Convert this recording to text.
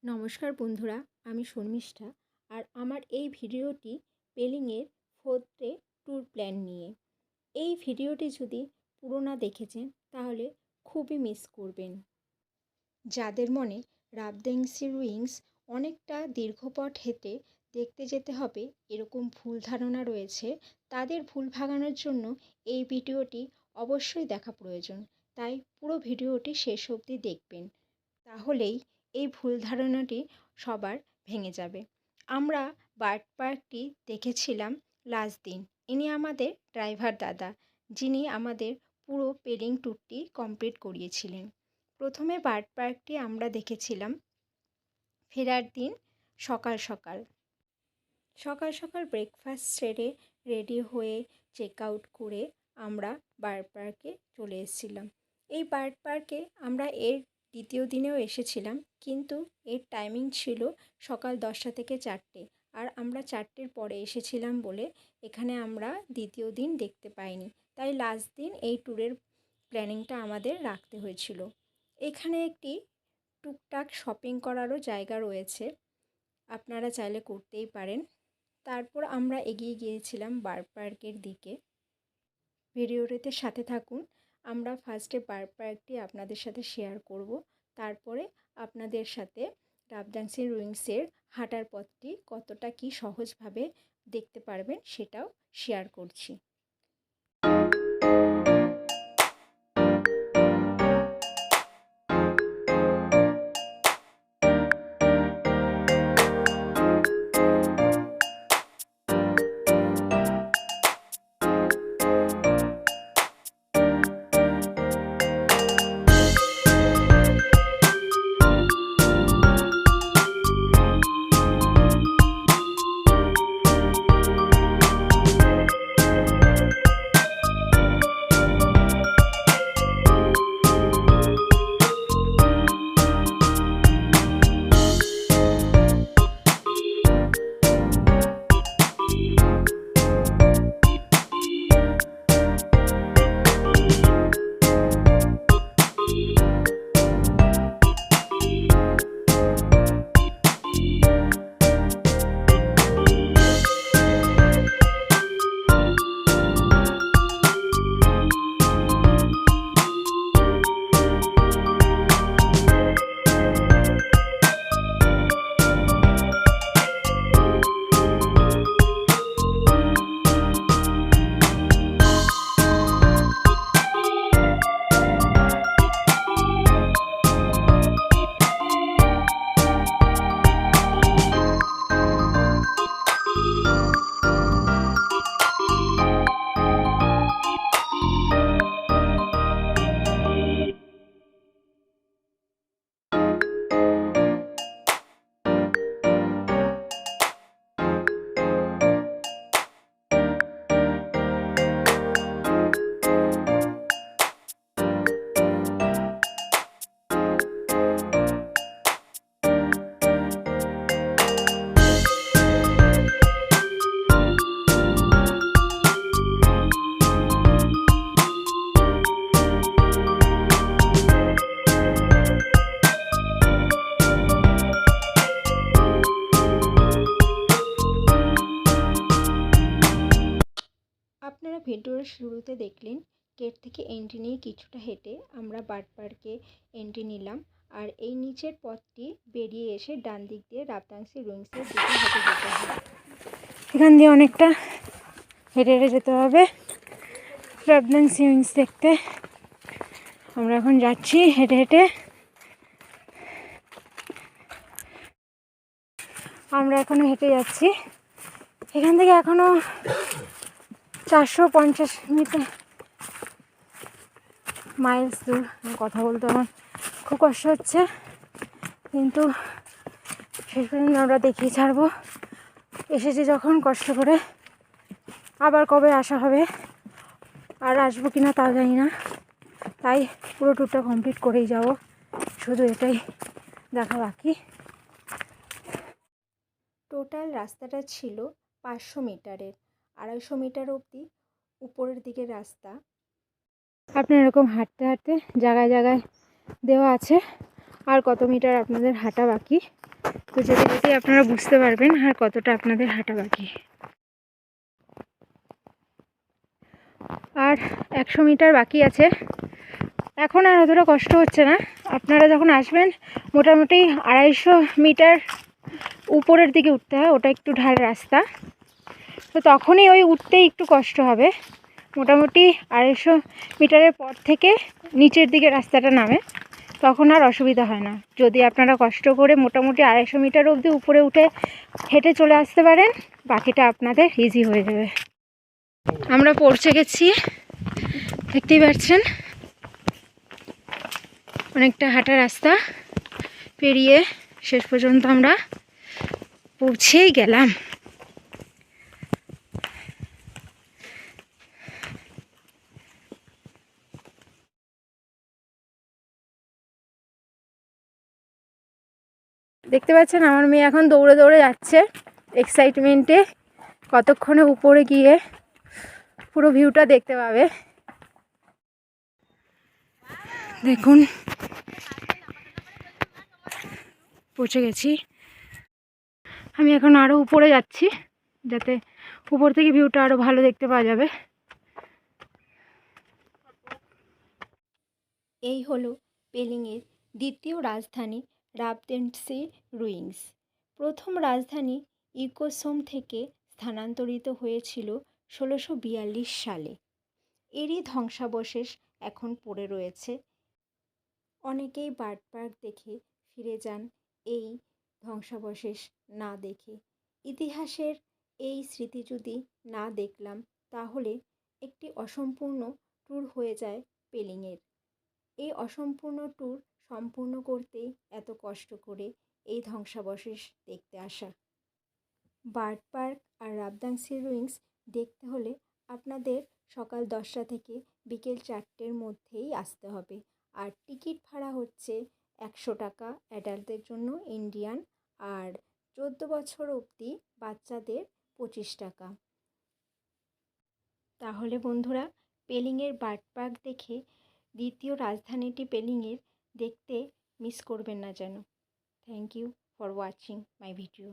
নমস্কার বন্ধুরা, আমি শর্মিষ্ঠা। আর আমার এই ভিডিওটি পেলিংয়ের 4th ডে ট্যুর প্ল্যান নিয়ে। এই ভিডিওটি যদি পুরো না দেখেছেন তাহলে খুবই মিস করবেন। যাদের মনে রাবদাংশি রুইন্স অনেকটা দীর্ঘ পথ হেঁটে দেখতে যেতে হবে এরকম ভুল ধারণা রয়েছে, তাদের ভুল ভাঙানোর জন্য এই ভিডিওটি অবশ্যই দেখা প্রয়োজন। তাই পুরো ভিডিওটি শেষ অবধি দেখবেন, তাহলেই এই ভুল ধারণাটি সবার ভেঙে যাবে। আমরা বার্ড পার্কটি দেখেছিলাম লাস্ট দিন। ইনি আমাদের ড্রাইভার দাদা, যিনি আমাদের পুরো পেলিং ট্যুরটি কমপ্লিট করিয়েছিলেন। প্রথমে বার্ড পার্কটি আমরা দেখেছিলাম ফেরার দিন সকাল সকাল ব্রেকফাস্ট সেরে রেডি হয়ে চেক আউট করে আমরা বার্ড পার্কে চলে এসেছিলাম। এই বার্ড পার্কে আমরা এর দ্বিতীয় দিনেও এসেছিলাম, কিন্তু এর টাইমিং ছিল সকাল 10টা থেকে 4টে, আর আমরা 4টের পরে এসেছিলাম বলে এখানে আমরা দ্বিতীয় দিন দেখতে পাইনি। তাই লাস্ট দিন এই ট্যুরের প্ল্যানিংটা আমাদের রাখতে হয়েছিল। এখানে একটি টুকটাক শপিং করারও জায়গা রয়েছে, আপনারা চাইলে করতেই পারেন। তারপর আমরা এগিয়ে গিয়েছিলাম বার্ড পার্কের দিকে। ভিডিওটিতে সাথে থাকুন। আমরা ফার্স্টে বার্ড পার্কটি আপনাদের সাথে শেয়ার করব, তারপরে আপনাদের সাথে রাবদাংশি রুইন্সের হাঁটার পথটি কতটা কি সহজভাবে দেখতে পারবেন সেটাও শেয়ার করছি। আপনারা ভিডিওর শুরুতে দেখলেন গেট থেকে এন্ট্রি নিয়ে কিছুটা হেঁটে আমরা বার্ড পার্কে এন্ট্রি নিলাম। আর এই নিচের পথটি বেরিয়ে এসে ডান দিক দিয়ে রাবদাংশি রুইন্সের দিকে হেঁটে যেতে হবে। এখান দিয়ে অনেকটা হেঁটে হেঁটে যেতে হবে রাবদাংশি রুইন্স দেখতে। আমরা এখন যাচ্ছি হেঁটে হেঁটে। আমরা এখনও হেঁটে যাচ্ছি। এখান থেকে এখনও 450 মিটার মাইলস দূর। কথা বলতে আমার খুব কষ্ট হচ্ছে, কিন্তু শেষ পর্যন্ত আমরা দেখিয়ে ছাড়বো। এসেছি যখন কষ্ট করে, আবার কবে আসা হবে আর আসবো কিনা তাও জানি না। তাই পুরো ট্যুরটা কমপ্লিট করেই যাব, শুধু এটাই দেখা বাকি। টোটাল রাস্তাটা ছিল 500 মিটারের, 250 মিটার অবধি উপরের দিকের রাস্তা। আপনি এরকম হাঁটতে হাঁটতে জায়গায় জায়গায় দেওয়া আছে আর কত মিটার আপনাদের হাঁটা বাকি তো যেতে যেতে আপনারা বুঝতে পারবেন আর কতটা আপনাদের হাঁটা বাকি। আর 100 মিটার বাকি আছে। এখন আর অতটা কষ্ট হচ্ছে না। আপনারা যখন আসবেন মোটামুটি 250 মিটার উপরের দিকে উঠতে হয়, ওটা একটু ঢাল রাস্তা, তো তখনই ওই উঠতেই একটু কষ্ট হবে। মোটামুটি 250 মিটারের পর থেকে নিচের দিকে রাস্তাটা নামে, তখন আর অসুবিধা হয় না। যদি আপনারা কষ্ট করে মোটামুটি 250 মিটার অবধি উপরে উঠে হেঁটে চলে আসতে পারেন, বাকিটা আপনাদের ইজি হয়ে যাবে। আমরা পৌঁছে গেছি, দেখতেই পাচ্ছেন অনেকটা হাঁটা রাস্তা পেরিয়ে শেষ পর্যন্ত আমরা পৌঁছেই গেলাম। দেখতে পাচ্ছেন আমার মেয়ে এখন দৌড়ে দৌড়ে যাচ্ছে এক্সাইটমেন্টে, কতক্ষণে উপরে গিয়ে পুরো ভিউটা দেখতে পাবে। দেখুন পৌঁছে গেছি। আমি এখন আরও উপরে যাচ্ছি, যাতে উপর থেকে ভিউটা আরও ভালো দেখতে পাওয়া যাবে। এই হলো পেলিংয়ের দ্বিতীয় রাজধানী রাবদেনসি রুইন্স। প্রথম রাজধানী ইকোসোম থেকে স্থানান্তরিত হয়েছিল 1642 সালে। এরই ধ্বংসাবশেষ এখন পড়ে রয়েছে। অনেকেই বার্ড পার্ক দেখে ফিরে যান এই ধ্বংসাবশেষ না দেখে। ইতিহাসের এই স্মৃতি যদি না দেখলাম, তাহলে একটি অসম্পূর্ণ ট্যুর হয়ে যায় পেলিংয়ের। এই অসম্পূর্ণ ট্যুর সম্পূর্ণ করতেই এত কষ্ট করে এই ধ্বংসাবশেষ দেখতে আসা। বার্ড পার্ক আর রাবদাংসি রুইন্স দেখতে হলে আপনাদের সকাল 10টা থেকে বিকেল 4টের মধ্যেই আসতে হবে। আর টিকিট ভাড়া হচ্ছে 100 টাকা অ্যাডাল্টদের জন্য ইন্ডিয়ান, আর 14 বছর অবধি বাচ্চাদের 25 টাকা। তাহলে বন্ধুরা, পেলিংয়ের বার্ড পার্ক দেখে দ্বিতীয় রাজধানীটি পেলিংয়ের দেখতে মিস করবেন না যেন। Thank you for watching my video.